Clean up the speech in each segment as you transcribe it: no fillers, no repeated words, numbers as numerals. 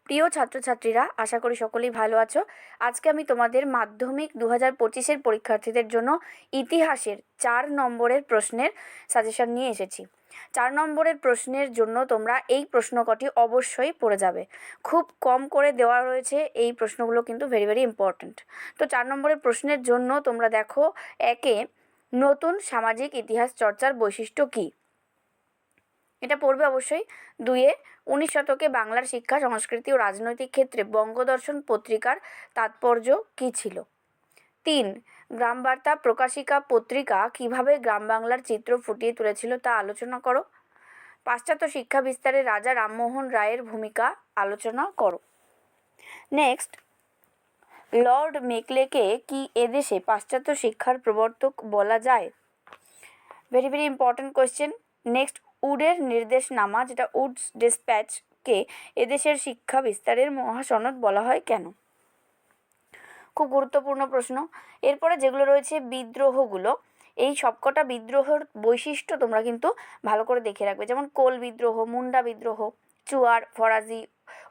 প্রিয় ছাত্রছাত্রীরা, আশা করি সকলেই ভালো আছো। আজকে আমি তোমাদের মাধ্যমিক 2025-এর পরীক্ষার্থীদের জন্য ইতিহাসের 4 নম্বরের প্রশ্নের সাজেশন নিয়ে এসেছি। 4 নম্বরের প্রশ্নের জন্য তোমরা এই প্রশ্ন কটি অবশ্যই পড়ে যাবে। খুব কম করে দেওয়া রয়েছে, এই প্রশ্নগুলো কিন্তু ভেরি ইম্পর্ট্যান্ট। তো 4 নম্বরের প্রশ্নের জন্য তোমরা দেখো, একে নতুন সামাজিক ইতিহাস চর্চার বৈশিষ্ট্য কী, এটা পড়বে অবশ্যই। 2 19 শতকে বাংলার শিক্ষা, সংস্কৃতি ও রাজনৈতিক ক্ষেত্রে বঙ্গদর্শন পত্রিকার তাৎপর্য কী ছিল। 3 গ্রামবার্তা প্রকাশিকা পত্রিকা কিভাবে গ্রাম বাংলার চিত্র ফুটিয়ে তুলেছিল তা আলোচনা করো। পাশ্চাত্য শিক্ষা বিস্তারে রাজা রামমোহন রায়ের ভূমিকা আলোচনা করো। নেক্সট, লর্ড মেকলেকে কি এদেশে পাশ্চাত্য শিক্ষার প্রবর্তক বলা যায়? Very important question. নেক্সট, উডের নির্দেশনামা, যেটা উডস ডিসপ্যাচকে এদেশের শিক্ষা বিস্তারের মহাসনদ বলা হয় কেন? খুব গুরুত্বপূর্ণ প্রশ্ন। এরপরে যেগুলো রয়েছে বিদ্রোহগুলো, এই সবকটা বিদ্রোহের বৈশিষ্ট্য তোমরা কিন্তু ভালো করে দেখে রাখবে। যেমন কোল বিদ্রোহ, মুন্ডা বিদ্রোহ, চুয়ার, ফরাজি,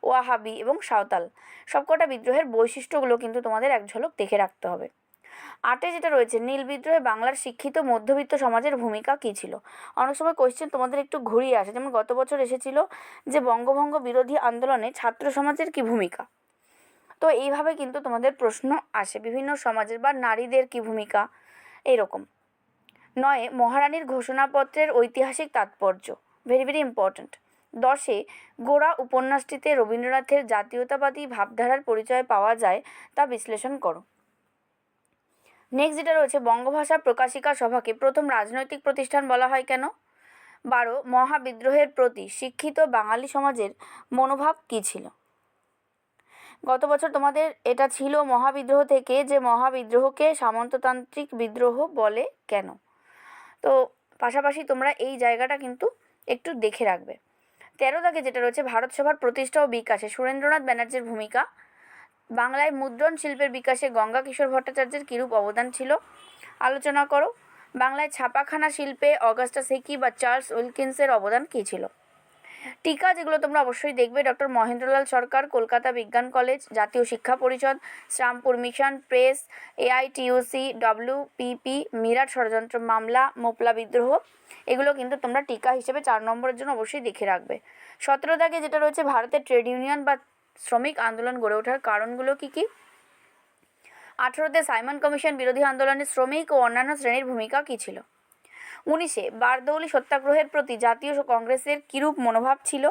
ওয়াহাবি এবং সাঁওতাল, সবকটা বিদ্রোহের বৈশিষ্ট্যগুলো কিন্তু তোমাদের এক ঝলক দেখে রাখতে হবে। 8 যেটা রয়েছে, নীল বিদ্রোহে বাংলার শিক্ষিত মধ্যবিত্ত সমাজের ভূমিকা কী ছিল? অনেক সময় কোয়েশ্চেন তোমাদের একটু ঘুরিয়ে আসে, যেমন গত বছর এসেছিল যে বঙ্গভঙ্গ বিরোধী আন্দোলনে ছাত্র সমাজের কী ভূমিকা। তো এইভাবে কিন্তু তোমাদের প্রশ্ন আসে, বিভিন্ন সমাজের বা নারীদের কী ভূমিকা, এইরকম। 9 মহারানীর ঘোষণাপত্রের ঐতিহাসিক তাৎপর্য, ভেরি ইম্পর্ট্যান্ট। 10 গোরা উপন্যাসটিতে রবীন্দ্রনাথের জাতীয়তাবাদী ভাবধারার পরিচয় পাওয়া যায়, তা বিশ্লেষণ করো। নেক্সট যেটা রয়েছে, বঙ্গভাষা প্রকাশিকা সভাকে প্রথম রাজনৈতিক প্রতিষ্ঠান বলা হয় কেন? 12 মহাবিদ্রোহের প্রতি শিক্ষিত বাঙালি সমাজের মনোভাব কী ছিল? গত বছর তোমাদের এটা ছিল মহাবিদ্রোহ থেকে, যে মহাবিদ্রোহকে সামন্ততান্ত্রিক বিদ্রোহ বলে কেন? তো পাশাপাশি তোমরা এই জায়গাটা কিন্তু একটু দেখে রাখবে। 13 দাগে যেটা রয়েছে, ভারত সভার প্রতিষ্ঠা ও বিকাশে সুরেন্দ্রনাথ ব্যানার্জির ভূমিকা। বাংলায় মুদ্রণ শিল্পের বিকাশে গঙ্গা কিশোর ভট্টাচার্যের কীরূপ অবদান ছিল, আলোচনা করো। বাংলায় ছাপাখানা শিল্পে অগাস্টাস হিকি বা চার্লস উইলকিন্সের অবদান কী ছিল। টিকা যেগুলো তোমরা অবশ্যই দেখবে, ডক্টর মহেন্দ্রলাল সরকার, কলকাতা বিজ্ঞান কলেজ, জাতীয় শিক্ষা পরিষদ, Serampore mission press, AITUC, WPP, Meerut ষড়যন্ত্র মামলা, মোপলা বিদ্রোহ, এগুলো কিন্তু তোমরা টিকা হিসেবে 4 নম্বরের জন্য অবশ্যই দেখে রাখবে। 17 দাগে যেটা রয়েছে, ভারতের ট্রেড ইউনিয়ন বা শ্রমিক আন্দোলন গড়ে ওঠার কারণগুলো কী কী। 18 সাইমন কমিশন বিরোধী আন্দোলনে শ্রমিক ও অন্যান্য শ্রেণীর ভূমিকা কী ছিল। 19 বারদৌলি সত্যাগ্রহের প্রতি জাতীয় কংগ্রেসের কীরূপ মনোভাব ছিল।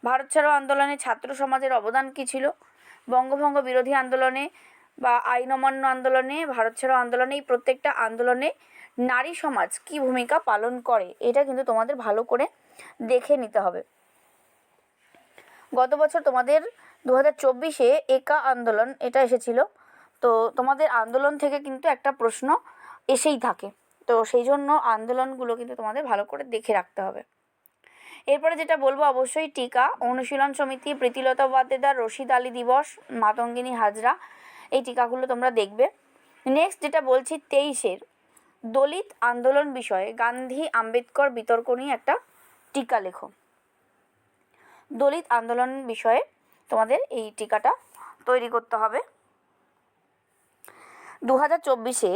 ভারত ছাড়ো আন্দোলনে ছাত্র সমাজের অবদান কী ছিল। বঙ্গভঙ্গ বিরোধী আন্দোলনে বা আইন অমান্য আন্দোলনে, ভারত ছাড়ো আন্দোলনে, এই প্রত্যেকটা আন্দোলনে নারী সমাজ কী ভূমিকা পালন করে, এটা কিন্তু তোমাদের ভালো করে দেখে নিতে হবে। গত বছর তোমাদের 2024-এ একা আন্দোলন এটা এসেছিল, তো তোমাদের আন্দোলন থেকে কিন্তু একটা প্রশ্ন এসেই থাকে, তো সেই জন্য আন্দোলনগুলো কিন্তু তোমাদের ভালো করে দেখে রাখতে হবে। এরপরে যেটা বলবো, অবশ্যই টিকা, অনুশীলন সমিতি, প্রীতিলতা ওয়াদ্দেদার, রশিদ আলী দিবস, মাতঙ্গিনী হাজরা, এই টিকাগুলো তোমরা দেখবে। নেক্সট যেটা বলছি, 23 দলিত আন্দোলন বিষয়ে গান্ধী আম্বেদকর বিতর্ক নিয়ে একটা টিকা লেখো। দলিত আন্দোলন বিষয়ে তোমাদের এই টিকাটা তৈরি করতে হবে। 2024-এ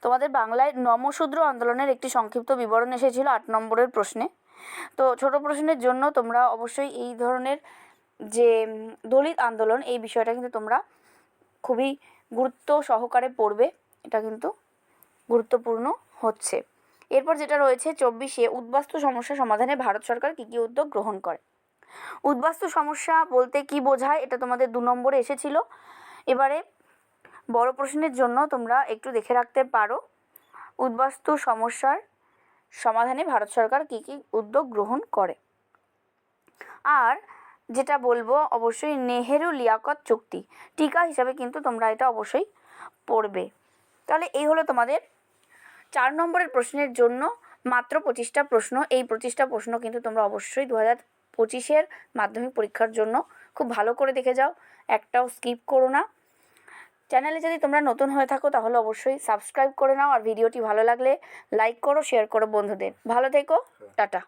তোমাদের বাংলায় নমশূদ্র আন্দোলনের একটি সংক্ষিপ্ত বিবরণ এসেছিল 8 নম্বরের প্রশ্নে। তো ছোট প্রশ্নের জন্য তোমরা অবশ্যই এই ধরনের যে দলিত আন্দোলন, এই বিষয়টা কিন্তু তোমরা খুবই গুরুত্ব সহকারে পড়বে, এটা কিন্তু গুরুত্বপূর্ণ হচ্ছে। এরপর যেটা রয়েছে 24-এ উদ্বাস্তু সমস্যা সমাধানে ভারত সরকার কী কী উদ্যোগ গ্রহণ করে। উদ্বাস্তু সমস্যা বলতে কি বোঝায়, এটা তোমাদের 2 নম্বরে এসেছিল। এবারে বড় প্রশ্নের জন্য তোমরা একটু দেখে রাখতে পারো, উদ্বাস্তু সমস্যার সমাধানে ভারত সরকার কী কী উদ্যোগ গ্রহণ করে। আর যেটা বলবো, অবশ্যই নেহেরু লিয়াকত চুক্তি, টিকা হিসাবে কিন্তু তোমরা এটা অবশ্যই পড়বে। তাহলে এই হলো তোমাদের 4 নম্বরের প্রশ্নের জন্য মাত্র 25টা প্রশ্ন। এই 25টা প্রশ্ন কিন্তু তোমরা অবশ্যই 2025-এর মাধ্যমিক পরীক্ষার জন্য খুব ভালো করে দেখে যাও, একটাও স্কিপ করো না। চ্যানেলে যদি তোমরা নতুন হয়ে থাকো তাহলে অবশ্যই সাবস্ক্রাইব করে নাও, আর ভিডিওটি ভালো লাগলে লাইক করো, শেয়ার করো বন্ধুদের। ভালো থেকো, টাটা।